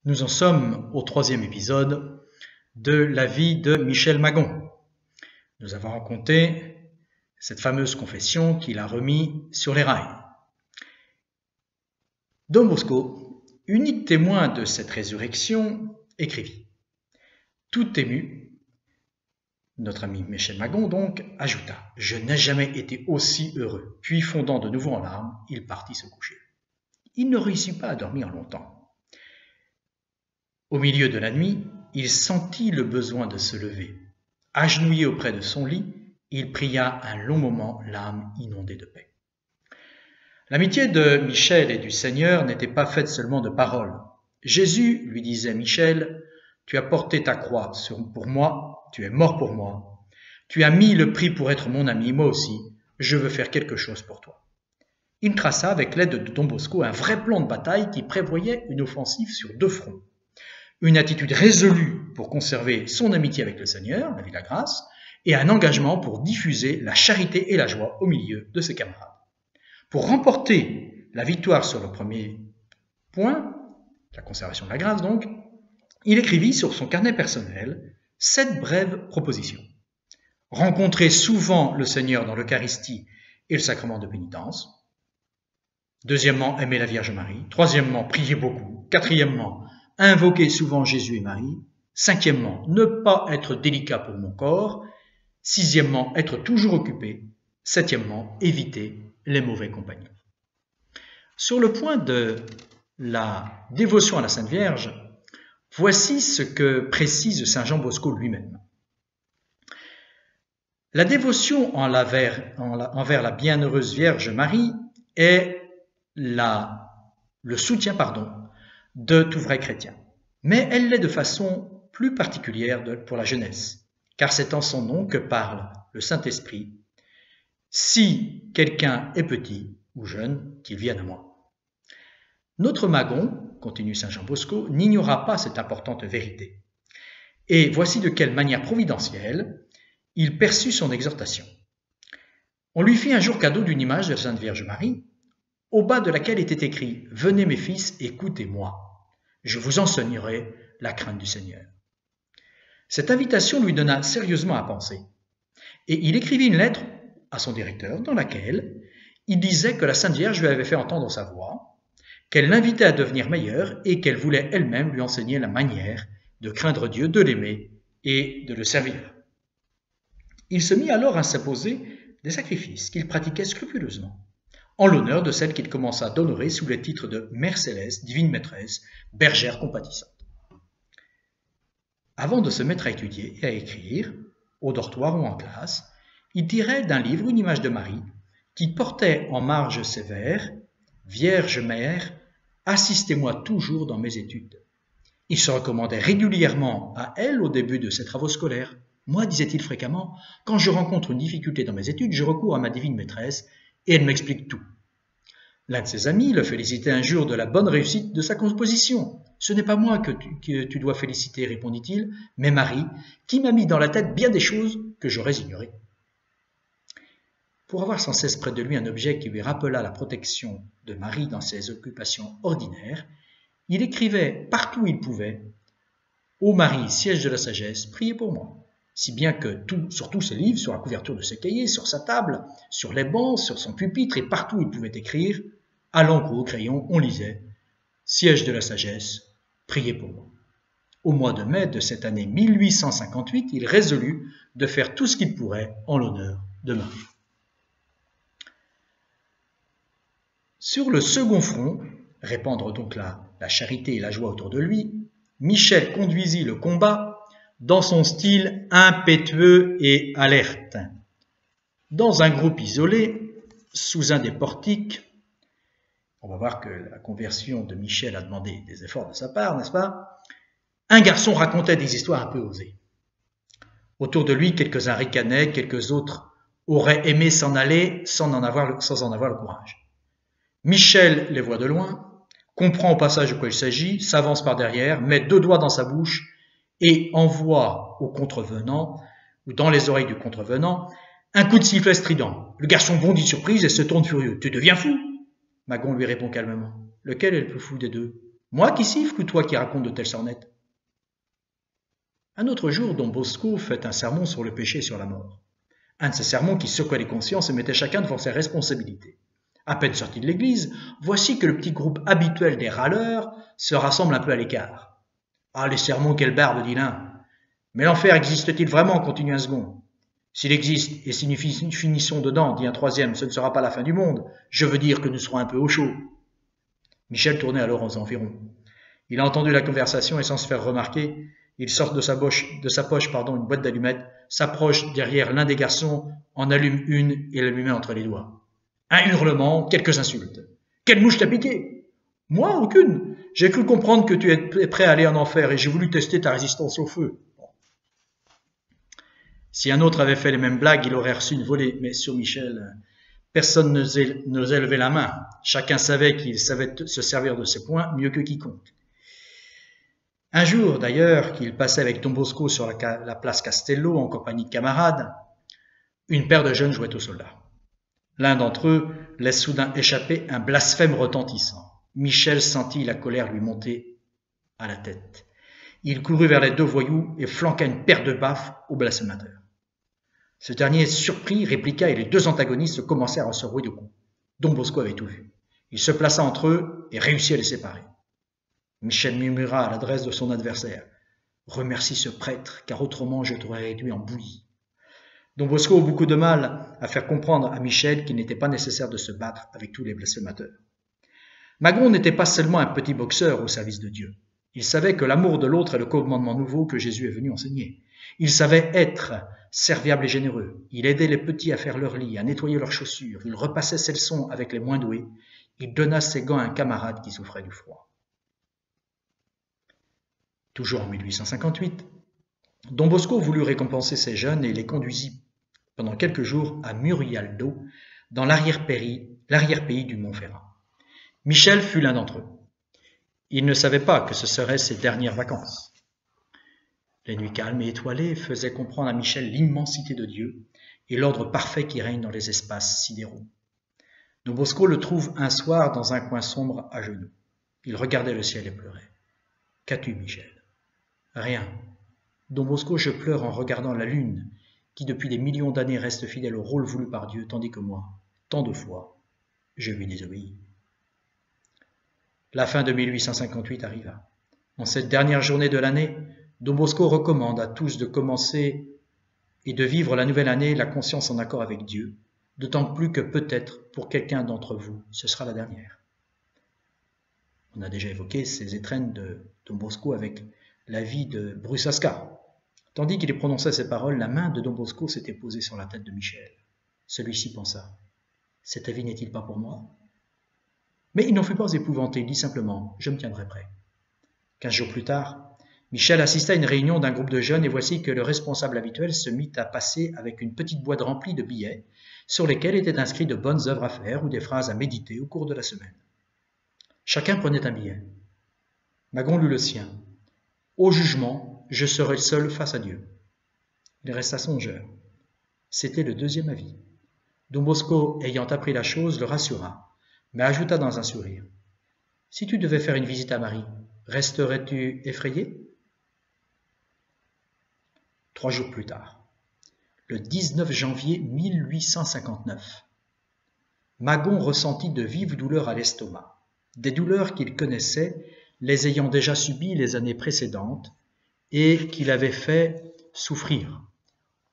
Nous en sommes au troisième épisode de la vie de Michel Magon. Nous avons raconté cette fameuse confession qu'il a remis sur les rails. Don Bosco, unique témoin de cette résurrection, écrivit. Tout ému, notre ami Michel Magon donc ajouta « Je n'ai jamais été aussi heureux ». Puis fondant de nouveau en larmes, il partit se coucher. Il ne réussit pas à dormir longtemps. Au milieu de la nuit, il sentit le besoin de se lever. Agenouillé auprès de son lit, il pria un long moment, l'âme inondée de paix. L'amitié de Michel et du Seigneur n'était pas faite seulement de paroles. Jésus lui disait « Michel, tu as porté ta croix pour moi, tu es mort pour moi, tu as mis le prix pour être mon ami, moi aussi, je veux faire quelque chose pour toi. » Il traça avec l'aide de Don Bosco un vrai plan de bataille qui prévoyait une offensive sur deux fronts. Une attitude résolue pour conserver son amitié avec le Seigneur, la vie de la grâce, et un engagement pour diffuser la charité et la joie au milieu de ses camarades. Pour remporter la victoire sur le premier point, la conservation de la grâce donc, il écrivit sur son carnet personnel 7 brèves propositions. Rencontrer souvent le Seigneur dans l'Eucharistie et le sacrement de pénitence. Deuxièmement, aimer la Vierge Marie. Troisièmement, prier beaucoup. Quatrièmement, invoquer souvent Jésus et Marie. Cinquièmement, ne pas être délicat pour mon corps. Sixièmement, être toujours occupé. Septièmement, éviter les mauvais compagnons. Sur le point de la dévotion à la Sainte Vierge, voici ce que précise Saint Jean Bosco lui-même. La dévotion envers la bienheureuse Vierge Marie est le soutien de tout vrai chrétien. Mais elle l'est de façon plus particulière pour la jeunesse, car c'est en son nom que parle le Saint-Esprit. Si quelqu'un est petit ou jeune, qu'il vienne à moi. Notre Magon, continue Saint Jean Bosco, n'ignora pas cette importante vérité. Et voici de quelle manière providentielle il perçut son exhortation. On lui fit un jour cadeau d'une image de la Sainte Vierge Marie, au bas de laquelle était écrit « Venez mes fils, écoutez-moi, je vous enseignerai la crainte du Seigneur ». Cette invitation lui donna sérieusement à penser, et il écrivit une lettre à son directeur dans laquelle il disait que la Sainte Vierge lui avait fait entendre sa voix, qu'elle l'invitait à devenir meilleure et qu'elle voulait elle-même lui enseigner la manière de craindre Dieu, de l'aimer et de le servir. Il se mit alors à s'imposer des sacrifices qu'il pratiquait scrupuleusement, en l'honneur de celle qu'il commença d'honorer sous les titres de Mère Céleste, Divine Maîtresse, Bergère compatissante. Avant de se mettre à étudier et à écrire, au dortoir ou en classe, il tirait d'un livre une image de Marie qui portait en marge sévère « Vierge Mère, assistez-moi toujours dans mes études ». Il se recommandait régulièrement à elle au début de ses travaux scolaires. « Moi, disait-il fréquemment, quand je rencontre une difficulté dans mes études, je recours à ma divine maîtresse et elle m'explique tout. » L'un de ses amis le félicitait un jour de la bonne réussite de sa composition. « Ce n'est pas moi que tu dois féliciter, répondit-il, mais Marie, qui m'a mis dans la tête bien des choses que j'aurais ignorées. » Pour avoir sans cesse près de lui un objet qui lui rappela la protection de Marie dans ses occupations ordinaires, il écrivait partout où il pouvait « Ô Marie, siège de la sagesse, priez pour moi ». Si bien que sur tous ses livres, sur la couverture de ses cahiers, sur sa table, sur les bancs, sur son pupitre et partout où il pouvait écrire, à l'encre ou au crayon, on lisait « Siège de la sagesse, priez pour moi ». Au mois de mai de cette année 1858, il résolut de faire tout ce qu'il pourrait en l'honneur de Marie. Sur le second front, répandre donc la charité et la joie autour de lui, Michel conduisit le combat dans son style impétueux et alerte. Dans un groupe isolé, sous un des portiques, on va voir que la conversion de Michel a demandé des efforts de sa part, n'est-ce pas? Un garçon racontait des histoires un peu osées. Autour de lui, quelques-uns ricanaient, quelques autres auraient aimé s'en aller sans en avoir le courage. Michel les voit de loin, comprend au passage de quoi il s'agit, s'avance par derrière, met 2 doigts dans sa bouche et envoie au contrevenant, ou dans les oreilles du contrevenant, un coup de sifflet strident. Le garçon bondit de surprise et se tourne furieux. « Tu deviens fou ?» Magon lui répond calmement. « Lequel est le plus fou des deux ? Moi qui siffle ou toi qui raconte de telles sornettes? Un autre jour, Don Bosco fait un sermon sur le péché et sur la mort. Un de ces sermons qui secouait les consciences et mettait chacun devant ses responsabilités. À peine sorti de l'église, voici que le petit groupe habituel des râleurs se rassemble un peu à l'écart. « Ah, les sermons, quelle barbe, dit l'un. Mais l'enfer existe-t-il vraiment, continue un second. S'il existe, et si nous finissons dedans, dit un troisième, ce ne sera pas la fin du monde. Je veux dire que nous serons un peu au chaud. » Michel tournait alors aux environs. Il a entendu la conversation et sans se faire remarquer, il sort de sa poche une boîte d'allumettes, s'approche derrière l'un des garçons, en allume une et la lui met entre les doigts. Un hurlement, quelques insultes. « Quelle mouche t'a piqué ?»« Moi, aucune. J'ai cru comprendre que tu es prêt à aller en enfer et j'ai voulu tester ta résistance au feu. » Si un autre avait fait les mêmes blagues, il aurait reçu une volée, mais sur Michel, personne n'osait lever la main. Chacun savait qu'il savait se servir de ses poings mieux que quiconque. Un jour, d'ailleurs, qu'il passait avec Don Bosco sur la place Castello en compagnie de camarades, une paire de jeunes jouait aux soldats. L'un d'entre eux laisse soudain échapper un blasphème retentissant. Michel sentit la colère lui monter à la tête. Il courut vers les deux voyous et flanqua une paire de baffes au blasphémateur. Ce dernier, surpris, répliqua et les deux antagonistes commencèrent à se rouer de coups. Don Bosco avait tout vu. Il se plaça entre eux et réussit à les séparer. Michel murmura à l'adresse de son adversaire. « Remercie ce prêtre, car autrement je t'aurais réduit en bouillie. » Don Bosco eut beaucoup de mal à faire comprendre à Michel qu'il n'était pas nécessaire de se battre avec tous les blasphémateurs. Magon n'était pas seulement un petit boxeur au service de Dieu. Il savait que l'amour de l'autre est le commandement nouveau que Jésus est venu enseigner. Il savait être serviable et généreux. Il aidait les petits à faire leur lit, à nettoyer leurs chaussures. Il repassait ses leçons avec les moins doués. Il donna ses gants à un camarade qui souffrait du froid. Toujours en 1858, Don Bosco voulut récompenser ces jeunes et les conduisit pendant quelques jours à Murialdo, dans l'arrière-pays du Montferrat. Michel fut l'un d'entre eux. Il ne savait pas que ce seraient ses dernières vacances. Les nuits calmes et étoilées faisaient comprendre à Michel l'immensité de Dieu et l'ordre parfait qui règne dans les espaces sidéraux. Don Bosco le trouve un soir dans un coin sombre à genoux. Il regardait le ciel et pleurait. « Qu'as-tu, Michel ?»« Rien. Don Bosco, je pleure en regardant la lune, qui depuis des millions d'années reste fidèle au rôle voulu par Dieu, tandis que moi, tant de fois, je lui désobéis. » La fin de 1858 arriva. En cette dernière journée de l'année, Don Bosco recommande à tous de commencer et de vivre la nouvelle année la conscience en accord avec Dieu, d'autant plus que peut-être pour quelqu'un d'entre vous, ce sera la dernière. On a déjà évoqué ces étrennes de Don Bosco avec la vie de Brusasca. Tandis qu'il prononçait ces paroles, la main de Don Bosco s'était posée sur la tête de Michel. Celui-ci pensa, « Cet avis n'est-il pas pour moi ?» Mais il n'en fut pas épouvanté, il dit simplement « Je me tiendrai prêt ». 15 jours plus tard, Michel assista à une réunion d'un groupe de jeunes et voici que le responsable habituel se mit à passer avec une petite boîte remplie de billets sur lesquels étaient inscrits de bonnes œuvres à faire ou des phrases à méditer au cours de la semaine. Chacun prenait un billet. Magon lut le sien. « Au jugement, je serai seul face à Dieu. » Il resta songeur. C'était le deuxième avis. Don Bosco, ayant appris la chose, le rassura, mais ajouta dans un sourire. « Si tu devais faire une visite à Marie, resterais-tu effrayé ?» 3 jours plus tard, le 19 janvier 1859, Magon ressentit de vives douleurs à l'estomac, des douleurs qu'il connaissait, les ayant déjà subies les années précédentes et qu'il avait fait souffrir.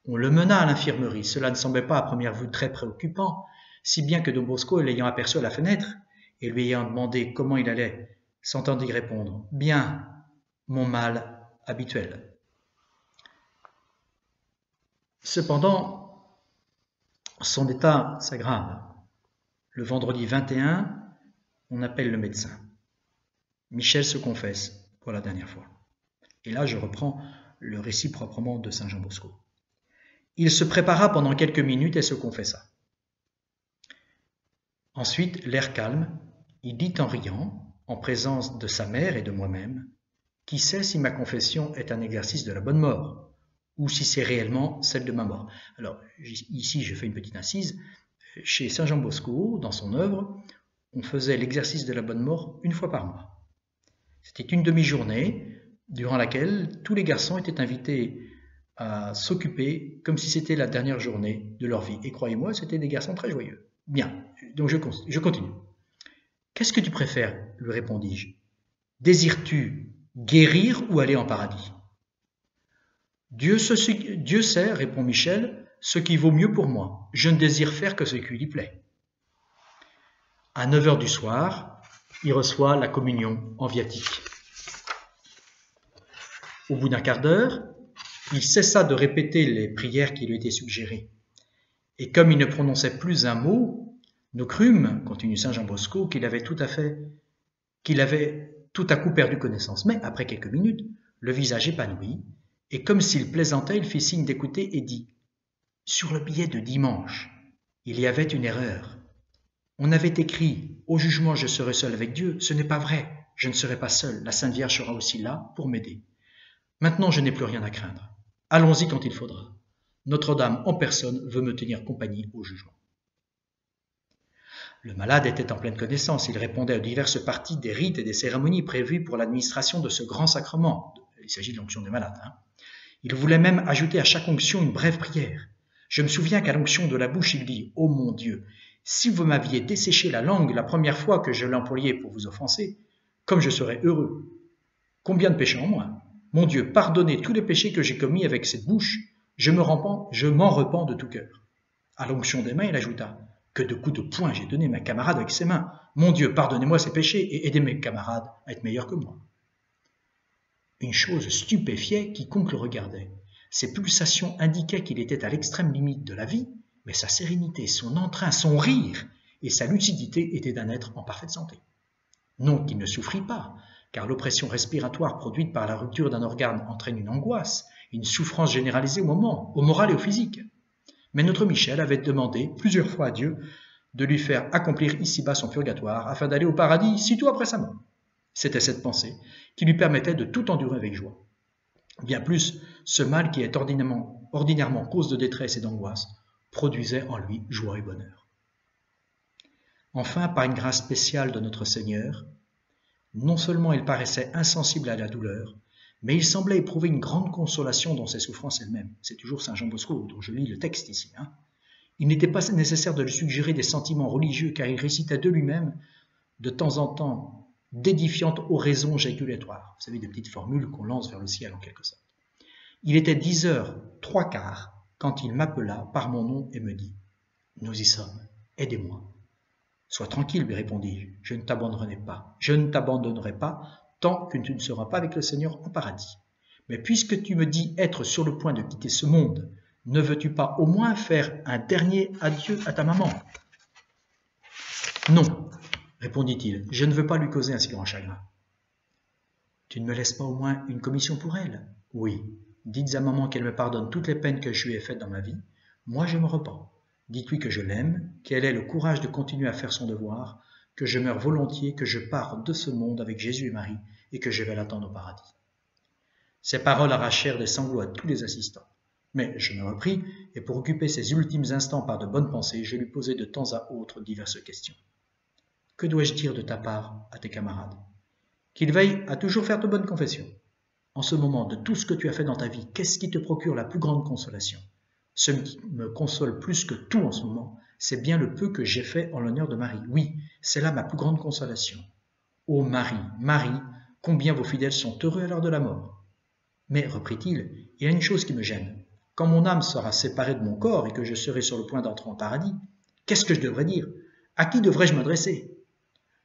On le mena à l'infirmerie. Cela ne semblait pas à première vue très préoccupant, si bien que Don Bosco, l'ayant aperçu à la fenêtre et lui ayant demandé comment il allait, s'entendit répondre « Bien, mon mal habituel ». Cependant, son état s'aggrave. Le vendredi 21, on appelle le médecin. Michel se confesse pour la dernière fois. Et là, je reprends le récit proprement de Saint Jean Bosco. Il se prépara pendant quelques minutes et se confessa. Ensuite, l'air calme, il dit en riant, en présence de sa mère et de moi-même, « Qui sait si ma confession est un exercice de la bonne mort, ou si c'est réellement celle de ma mort ?» Alors, ici, je fais une petite incise. Chez Saint Jean Bosco, dans son œuvre, on faisait l'exercice de la bonne mort une fois par mois. C'était une demi-journée durant laquelle tous les garçons étaient invités à s'occuper comme si c'était la dernière journée de leur vie. Et croyez-moi, c'était des garçons très joyeux. Bien, donc je continue. « Qu'est-ce que tu préfères ?» lui répondis-je. « Désires-tu guérir ou aller en paradis ?» Dieu sait, répond Michel, ce qui vaut mieux pour moi. Je ne désire faire que ce qui lui plaît. À 9h du soir, il reçoit la communion en viatique. Au bout d'un quart d'heure, il cessa de répéter les prières qui lui étaient suggérées. Et comme il ne prononçait plus un mot, nous crûmes, continue saint Jean Bosco, qu'il avait tout à coup perdu connaissance. Mais après quelques minutes, le visage épanoui, et comme s'il plaisantait, il fit signe d'écouter et dit « Sur le billet de dimanche, il y avait une erreur. On avait écrit « Au jugement, je serai seul avec Dieu ». Ce n'est pas vrai, je ne serai pas seul. La Sainte Vierge sera aussi là pour m'aider. Maintenant, je n'ai plus rien à craindre. Allons-y quand il faudra. Notre-Dame en personne veut me tenir compagnie au jugement. » Le malade était en pleine connaissance. Il répondait aux diverses parties des rites et des cérémonies prévues pour l'administration de ce grand sacrement. Il s'agit de l'onction des malades. Il voulait même ajouter à chaque onction une brève prière. Je me souviens qu'à l'onction de la bouche, il dit « Ô mon Dieu, si vous m'aviez desséché la langue la première fois que je l'employais pour vous offenser, comme je serais heureux. Combien de péchés en moins. Mon Dieu, pardonnez tous les péchés que j'ai commis avec cette bouche. Je m'en repens de tout cœur. » À l'onction des mains, il ajouta « Que de coups de poing j'ai donné mes camarades avec ses mains. Mon Dieu, pardonnez-moi ces péchés et aidez mes camarades à être meilleurs que moi. » Une chose stupéfiait quiconque le regardait. Ses pulsations indiquaient qu'il était à l'extrême limite de la vie, mais sa sérénité, son entrain, son rire et sa lucidité étaient d'un être en parfaite santé. Non qu'il ne souffrit pas, car l'oppression respiratoire produite par la rupture d'un organe entraîne une angoisse, une souffrance généralisée au moral et au physique. Mais notre Michel avait demandé plusieurs fois à Dieu de lui faire accomplir ici-bas son purgatoire afin d'aller au paradis sitôt après sa mort. C'était cette pensée qui lui permettait de tout endurer avec joie. Bien plus, ce mal qui est ordinairement cause de détresse et d'angoisse produisait en lui joie et bonheur. Enfin, par une grâce spéciale de notre Seigneur, non seulement il paraissait insensible à la douleur, mais il semblait éprouver une grande consolation dans ses souffrances elles-mêmes. C'est toujours saint Jean Bosco dont je lis le texte ici. Il n'était pas nécessaire de lui suggérer des sentiments religieux, car il récitait de lui-même, de temps en temps, d'édifiantes oraisons jaculatoires. Vous savez, des petites formules qu'on lance vers le ciel en quelque sorte. Il était 10h03 quand il m'appela par mon nom et me dit « Nous y sommes, aidez-moi. » « Sois tranquille, lui répondis-je, je ne t'abandonnerai pas tant que tu ne seras pas avec le Seigneur en paradis. Mais puisque tu me dis être sur le point de quitter ce monde, ne veux-tu pas au moins faire un dernier adieu à ta maman ?»« Non, répondit-il, je ne veux pas lui causer un si grand chagrin. »« Tu ne me laisses pas au moins une commission pour elle ?»« Oui, dites à maman qu'elle me pardonne toutes les peines que je lui ai faites dans ma vie. Moi, je me repens. Dites-lui que je l'aime, qu'elle ait le courage de continuer à faire son devoir, que je meurs volontiers, que je pars de ce monde avec Jésus et Marie et que je vais l'attendre au paradis. » Ces paroles arrachèrent des sanglots à tous les assistants. Mais je me repris, et pour occuper ces ultimes instants par de bonnes pensées, je lui posai de temps à autre diverses questions. « Que dois-je dire de ta part à tes camarades ? Qu'ils veillent à toujours faire de bonnes confessions. En ce moment, de tout ce que tu as fait dans ta vie, qu'est-ce qui te procure la plus grande consolation ? Ce qui me console plus que tout en ce moment, c'est bien le peu que j'ai fait en l'honneur de Marie. Oui, c'est là ma plus grande consolation. Ô Marie, Marie, combien vos fidèles sont heureux à l'heure de la mort. Mais, reprit-il, il y a une chose qui me gêne. Quand mon âme sera séparée de mon corps et que je serai sur le point d'entrer en paradis, qu'est-ce que je devrais dire? À qui devrais-je m'adresser?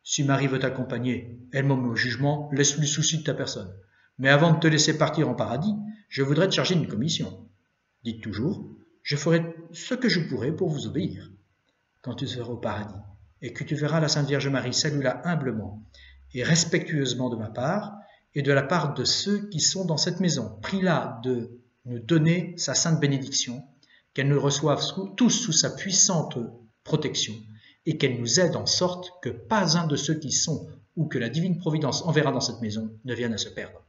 Si Marie veut t'accompagner, elle m'en met au jugement, laisse le souci de ta personne. Mais avant de te laisser partir en paradis, je voudrais te charger d'une commission. Dites toujours, je ferai ce que je pourrai pour vous obéir. Quand tu seras au paradis et que tu verras la Sainte Vierge Marie, salue-la humblement et respectueusement de ma part et de la part de ceux qui sont dans cette maison. Prie-la de nous donner sa sainte bénédiction, qu'elle nous reçoive tous sous sa puissante protection et qu'elle nous aide en sorte que pas un de ceux qui sont ou que la divine providence enverra dans cette maison ne vienne à se perdre.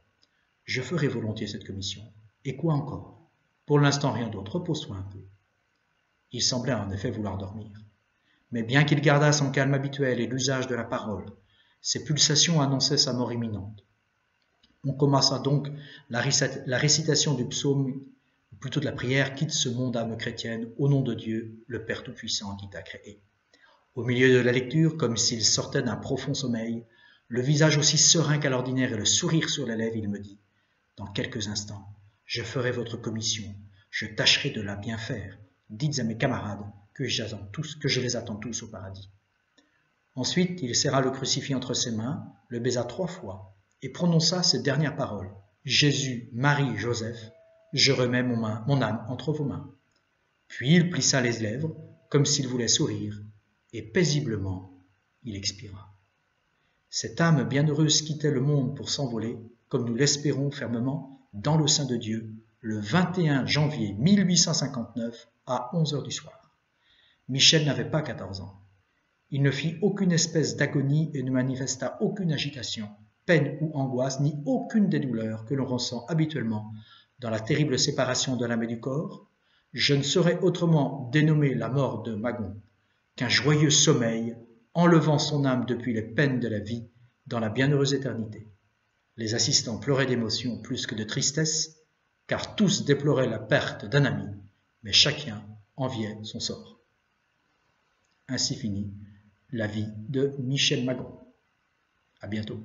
Je ferai volontiers cette commission. Et quoi encore? Pour l'instant, rien d'autre. Repose-toi un peu. Il semblait en effet vouloir dormir. Mais bien qu'il gardât son calme habituel et l'usage de la parole, ses pulsations annonçaient sa mort imminente. On commença donc la récitation du psaume, ou plutôt de la prière, quitte ce monde âme chrétienne, au nom de Dieu, le Père Tout-Puissant qui t'a créé. Au milieu de la lecture, comme s'il sortait d'un profond sommeil, le visage aussi serein qu'à l'ordinaire et le sourire sur les lèvres, il me dit « Dans quelques instants, je ferai votre commission, je tâcherai de la bien faire. Dites à mes camarades que je les attends tous au paradis. » Ensuite, il serra le crucifix entre ses mains, le baisa 3 fois, et prononça ces dernières paroles. « Jésus, Marie, Joseph, je remets mon âme entre vos mains. » Puis il plissa les lèvres, comme s'il voulait sourire, et paisiblement, il expira. Cette âme bienheureuse quittait le monde pour s'envoler, comme nous l'espérons fermement, dans le sein de Dieu, le 21 janvier 1859 à 11h du soir. Michel n'avait pas 14 ans. Il ne fit aucune espèce d'agonie et ne manifesta aucune agitation, peine ou angoisse, ni aucune des douleurs que l'on ressent habituellement dans la terrible séparation de l'âme et du corps. Je ne saurais autrement dénommer la mort de Magon qu'un joyeux sommeil enlevant son âme depuis les peines de la vie dans la bienheureuse éternité. Les assistants pleuraient d'émotion plus que de tristesse, car tous déploraient la perte d'un ami, mais chacun enviait son sort. Ainsi finit la vie de Michel Magon. À bientôt.